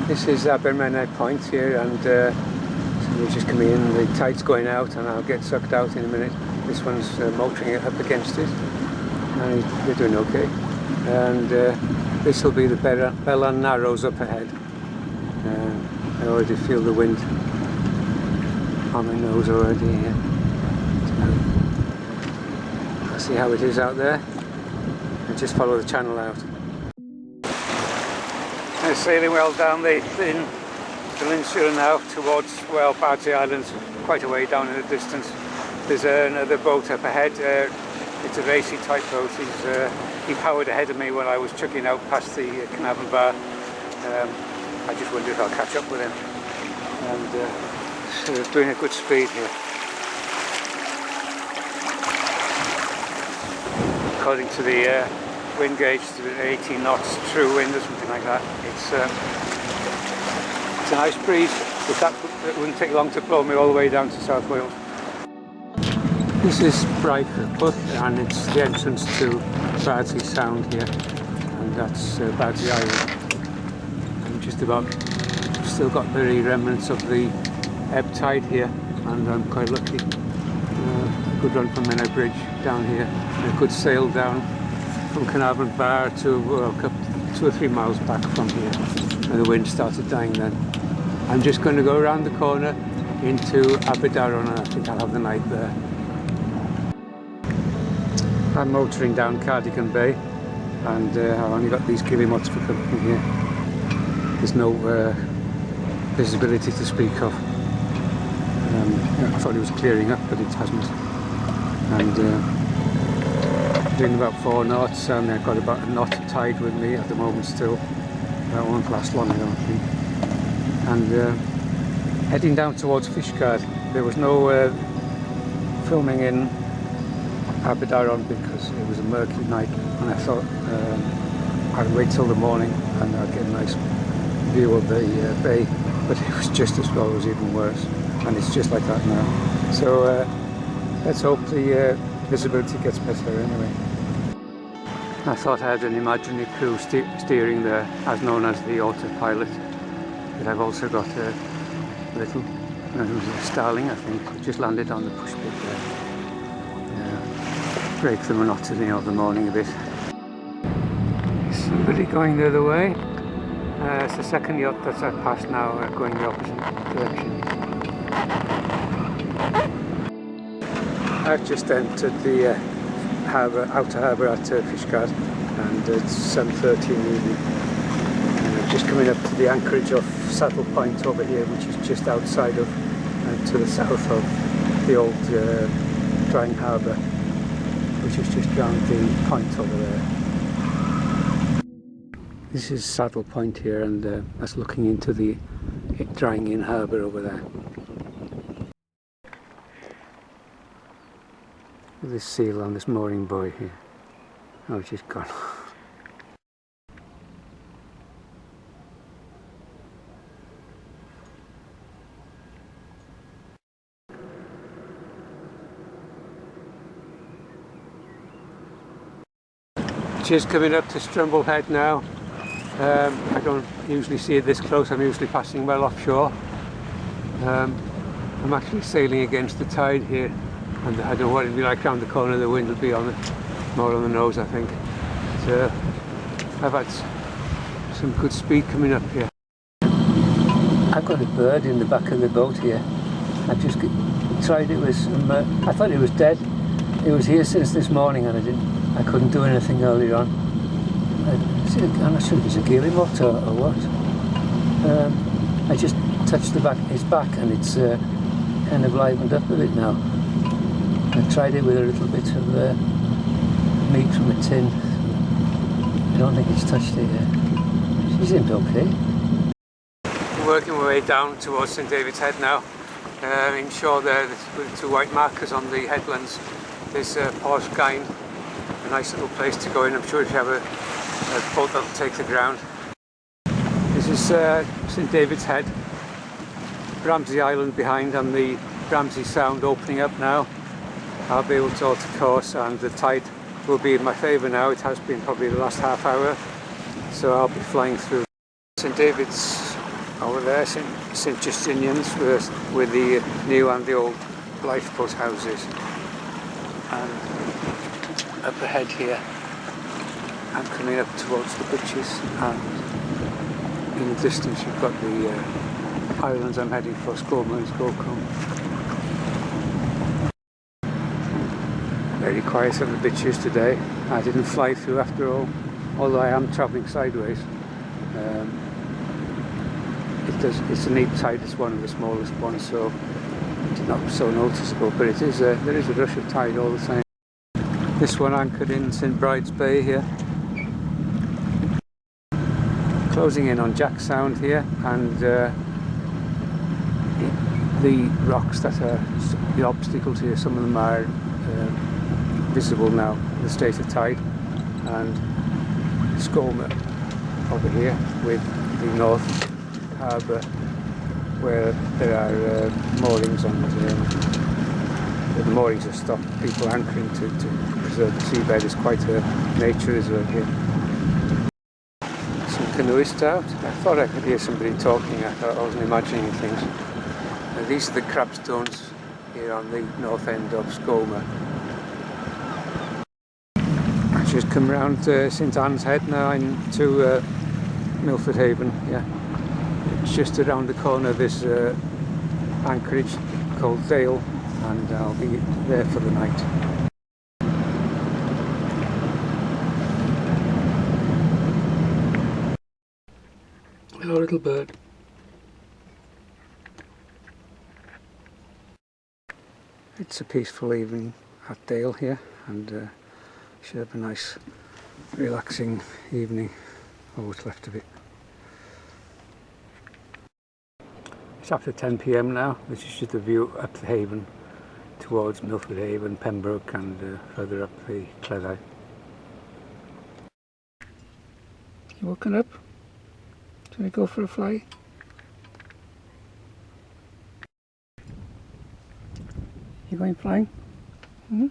This is Menai Point here, and so we're just coming in. The tide's going out and I'll get sucked out in a minute. This one's motoring it up against it and they're doing okay. And this will be the Bella Narrows up ahead. I already feel the wind on my nose already here. So I'll see how it is out there and just follow the channel out. They're sailing well down the peninsula now towards, well, Bardsey Islands, quite a way down in the distance. There's another boat up ahead. It's a racy type boat. He powered ahead of me when I was chucking out past the Carnarvon Bar. I just wondered if I'll catch up with him. And so doing a good speed here. According to the wind gauge, it's 18 knots true wind or something like that. It's a nice breeze, but it wouldn't take long to blow me all the way down to South Wales. This is Brighcliff and it's the entrance to Bardsey Sound here, and that's Bardsey Island. I'm just about, still got the remnants of the ebb tide here, and I'm quite lucky. Good run from Menai Bridge down here, and a good sail down from Carnarvon Bar to 2 or 3 miles back from here, and the wind started dying then. I'm just going to go around the corner into Aberdaron and I think I'll have the night there. I'm motoring down Cardigan Bay, and I've only got these guillemots for company here. There's no visibility to speak of. I thought it was clearing up, but it hasn't. And doing about 4 knots, and I've got about a knot tide with me at the moment still. That won't last long, I don't think. And heading down towards Fishguard. There was no filming in Aberdaron because it was a murky night, and I thought I'd wait till the morning and I'd get a nice view of the bay, but it was just as well, it was even worse, and it's just like that now. So let's hope the visibility gets better anyway. I thought I had an imaginary crew steering there, as known as the autopilot, but I've also got a little, it was a starling I think, it just landed on the push bit there. Break the monotony of the morning a bit. Somebody going the other way. It's the second yacht that I've passed now, going the opposite direction. I've just entered the outer harbour at Fishguard, and it's 7:30 in the evening. I'm just coming up to the anchorage of Saddle Point over here, which is just outside of, to the south of the old drying harbour, which is just round the point over there. This is Saddle Point here, and that's looking into the drying in harbour over there. This seal on this mooring buoy here. Oh, it's just gone. Just coming up to Strumble Head now. I don't usually see it this close, I'm usually passing well offshore. I'm actually sailing against the tide here, and I don't know what it'll be like round the corner. The wind will be on it, more on the nose I think. So I've had some good speed coming up here. I've got a bird in the back of the boat here. I've just tried it with some, I thought it was dead. It was here since this morning and I couldn't do anything earlier on. I'm not sure if it's a guillemot or what. I just touched his back and it's kind of livened up a bit now. I tried it with a little bit of meat from a tin. I don't think it's touched it yet. She seemed okay. I'm working my way down towards St David's Head now. Inshore there with the 2 white markers on the headlands. There's Port Gain, a nice little place to go in. I'm sure if you have a boat that'll take the ground. This is St David's Head, Ramsey Island behind, and the Ramsey Sound opening up now. I'll be able to alter course, and the tide will be in my favour now. It has been probably the last half hour, so I'll be flying through. St David's Over there, St Justinian's with the new and the old lifeboat houses. And up ahead here, I'm coming up towards the beaches, and in the distance you've got the islands I'm heading for, Skoma and Skokholm. Very quiet on the beaches today. I didn't fly through after all, although I am travelling sideways. It's a neap tide, it's one of the smallest ones, so it's not so noticeable, but there is a rush of tide all the time. This one anchored in St Bride's Bay here. Closing in on Jack Sound here, and the rocks that are the obstacle to you, some of them are visible now in the state of tide, and Skoma over here with the North Harbour where there are moorings, and the moorings have stopped people anchoring to preserve the seabed. Is quite a nature reserve here. Some canoeists out. I thought I could hear somebody talking. I thought I wasn't imagining things. These are the crabstones here on the north end of Skoma. I just come round St Anne's Head now into Milford Haven. Yeah, it's just around the corner. There's anchorage called Dale, and I'll be there for the night. Hello, little bird. It's a peaceful evening at Dale here, and should have a nice relaxing evening. Oh, what's left of it. It's after 10 PM now. This is just a view up the Haven towards Milford Haven, Pembroke, and further up the Cleddau. You woken up? Do we go for a fly? You going flying? Mm-hmm.